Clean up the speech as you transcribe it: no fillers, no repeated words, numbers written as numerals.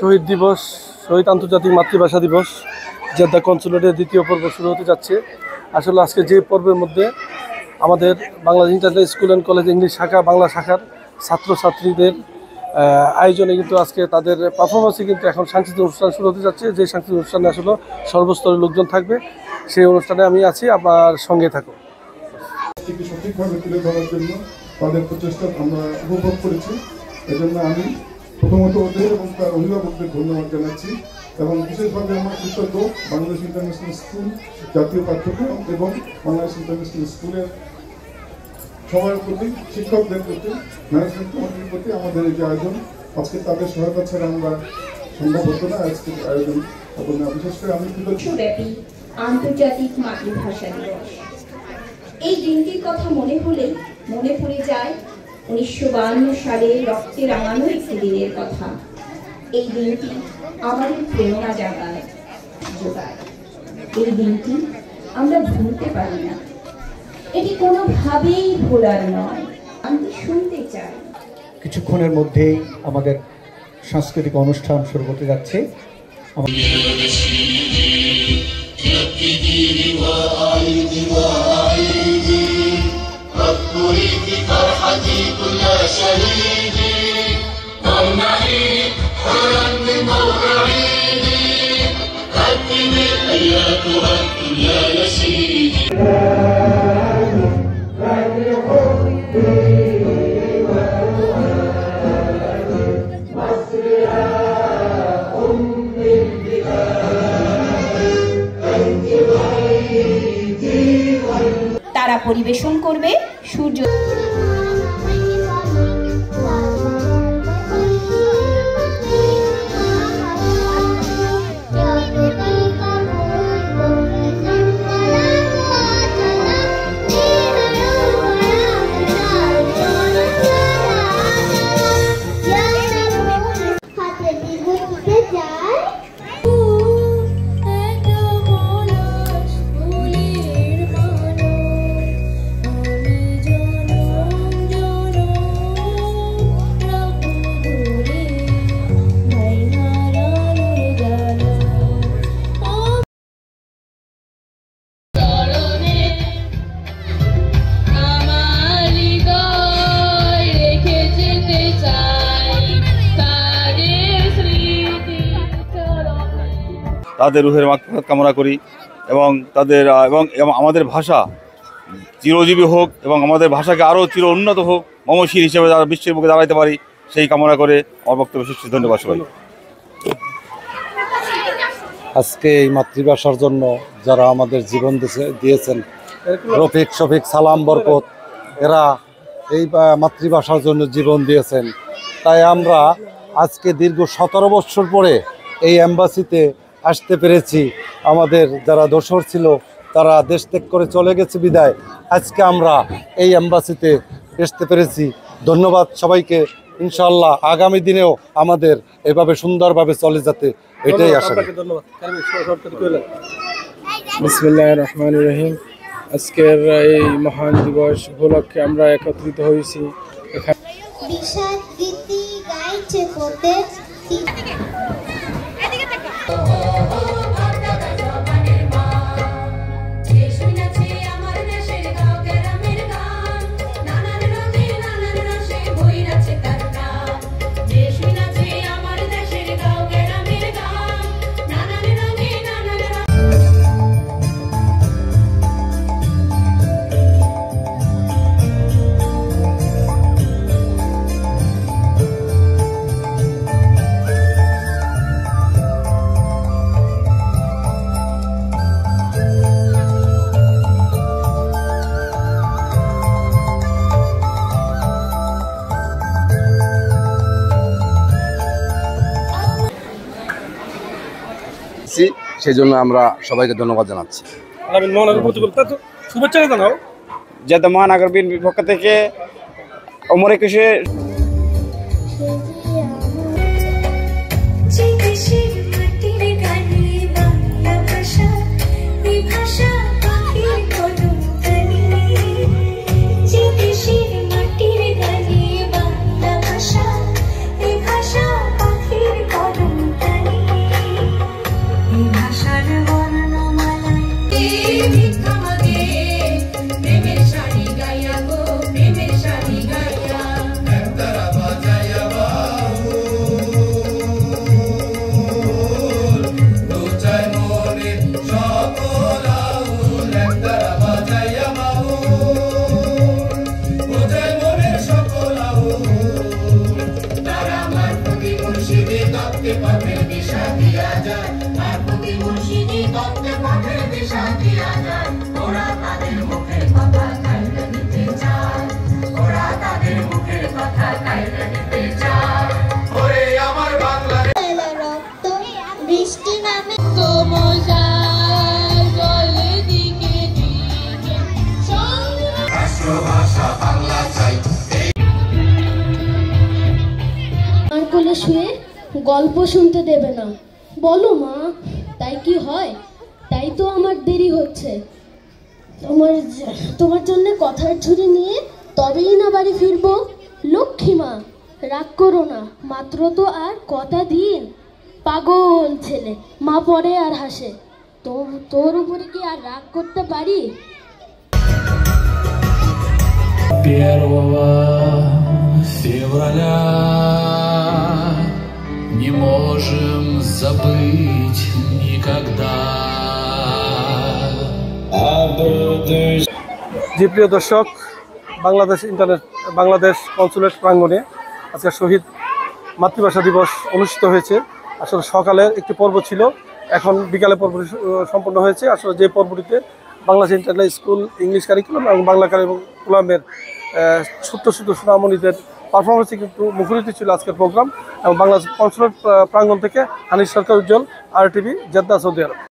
শহীদ দিবস, শহীদ আন্তর্জাতিক মাতৃভাষা দিবস জেদ্দা কনসুলেটের দ্বিতীয় পর্ব শুরু হতে যাচ্ছে। আসলে আজকে যে পর্বের মধ্যে আমাদের Bangladesh international school and college English শাখা বাংলা শাখার ছাত্রছাত্রীদের আয়োজনে কিন্তু আজকে তাদের পারফরমেন্সে কিন্তু এখন সাংস্কৃতিক অনুষ্ঠান শুরু হতে যাচ্ছে। যে সাংস্কৃতিক অনুষ্ঠানে আসলে সর্বস্তরের লোকজন থাকবে, সেই অনুষ্ঠানে আমি আছি, আপনার সঙ্গে থাকুন। সঠিকভাবে তুলে ধরার জন্য তাদের প্রচেষ্টা আমরা উপভোগ করেছি। এজন্য আমি প্রথমত ওদের এবং তার অভিভাবকদের ধন্যবাদ জানাচ্ছি এবং বিশেষভাবে আমার কৃতজ্ঞ বাংলাদেশ ইন্টারন্যাশনাল স্কুল জাতীয় পাঠ্যক্রম এবং বাংলাদেশ ইন্টারন্যাশনাল স্কুলের সবার প্রতি, শিক্ষকদের প্রতি, ম্যানেজমেন্ট কমিটির প্রতি। আমাদের এই যে আয়োজন আজকে তাদের সহায়তা ছাড়া আমরা সম্ভব হতো না আজকের আয়োজন। বিশেষ করে আমি বিশ্বব্যাপী আন্তর্জাতিক মাতৃভাষা দিবস। এই দিনটির কথা মনে হলেই মনে পড়ে যায় 1952 সালে রক্তে রাঙানো একটি দিনের কথা। এই দিনটি আমাদের প্রেরণা জাগায়, এই দিনটি আমরা ভুলতে পারি না। এটি কোনোভাবেই ভোলার নয়। আমি শুনতে চাই। কিছুক্ষণের মধ্যেই আমাদের সাংস্কৃতিক অনুষ্ঠান শুরু করতে যাচ্ছে। তারা পরিবেশন করবে সূর্য। তাদের রুহের মাগফিরাত কামনা করি এবং তাদের এবং আমাদের ভাষা চিরজীবী হোক এবং আমাদের ভাষাকে আরও চির উন্নত হোক, মমশীল হিসেবে যারা বিশ্বের বুকে দাঁড়াইতে পারি, সেই কামনা করে আমার বক্তব্য শেষ। ধন্যবাদ সবাই। আজকে এই মাতৃভাষার জন্য যারা আমাদের জীবন দিয়েছেন, রফিক, শফিক, সালাম, বরকত, এরা এই মাতৃভাষার জন্য জীবন দিয়েছেন। তাই আমরা আজকে দীর্ঘ 17 বছর পরে এই এম্বাসিতে আসতে পেরেছি। আমাদের যারা দোসর ছিল তারা দেশ ত্যাগ করে চলে গেছে বিদায় আজকে আমরা এই এম্বাসিতে আসতে পেরেছি। ধন্যবাদ সবাইকে। ইনশাআল্লাহ আগামী দিনেও আমাদের এভাবে সুন্দরভাবে চলে যেতে, এটাই আশা করি। বিসমিল্লাহির রহমানির রহিম। আজকের এই মহান দিবস উপলক্ষে আমরা একত্রিত হয়েছি এখানে। সেই জন্য আমরা সবাইকে ধন্যবাদ জানাচ্ছি। শুভেচ্ছা জানাও। জেদ্দা মহানগর বিএনপির পক্ষ থেকে ওমর একুশে বৃষ্টি নামে আর কোলে শুয়ে গল্প শুনতে দেবে না। বলো মা, তাই কি হয়? তাই তো আমার দেরি হচ্ছে। তোমার জন্য কথার ঝুড়ি নিয়ে তবেই না বাড়ি ফিরবো। লক্ষ্মী মা, রাগ করো না, মাত্র তো আর কটা দিন। পাগল ছেলে, মা পড়ে আর হাসে। তোর উপরে কি আর রাগ করতে পারি? Февраля не можем забыть никогда. জি প্রিয় দর্শক, বাংলাদেশ কনসুলেট প্রাঙ্গণে আজকে শহীদ মাতৃভাষা দিবস অনুষ্ঠিত হয়েছে। আসলে সকালে একটি পর্ব ছিল, এখন বিকালে পর্ব সম্পন্ন হয়েছে। আসলে যে পর্বটিতে Bangladesh international school English curriculum এবং বাংলা কারিকুলামের ছোট্ট ছোট্ট সোনামণিদের পারফরমেন্সে কিন্তু মুখরিত ছিল আজকের প্রোগ্রাম। এবং বাংলাদেশ কনসুলেট প্রাঙ্গণ থেকে হানিফ সরকার উজ্জ্বল, RTV, জেদ্দা, সৌদি আরব।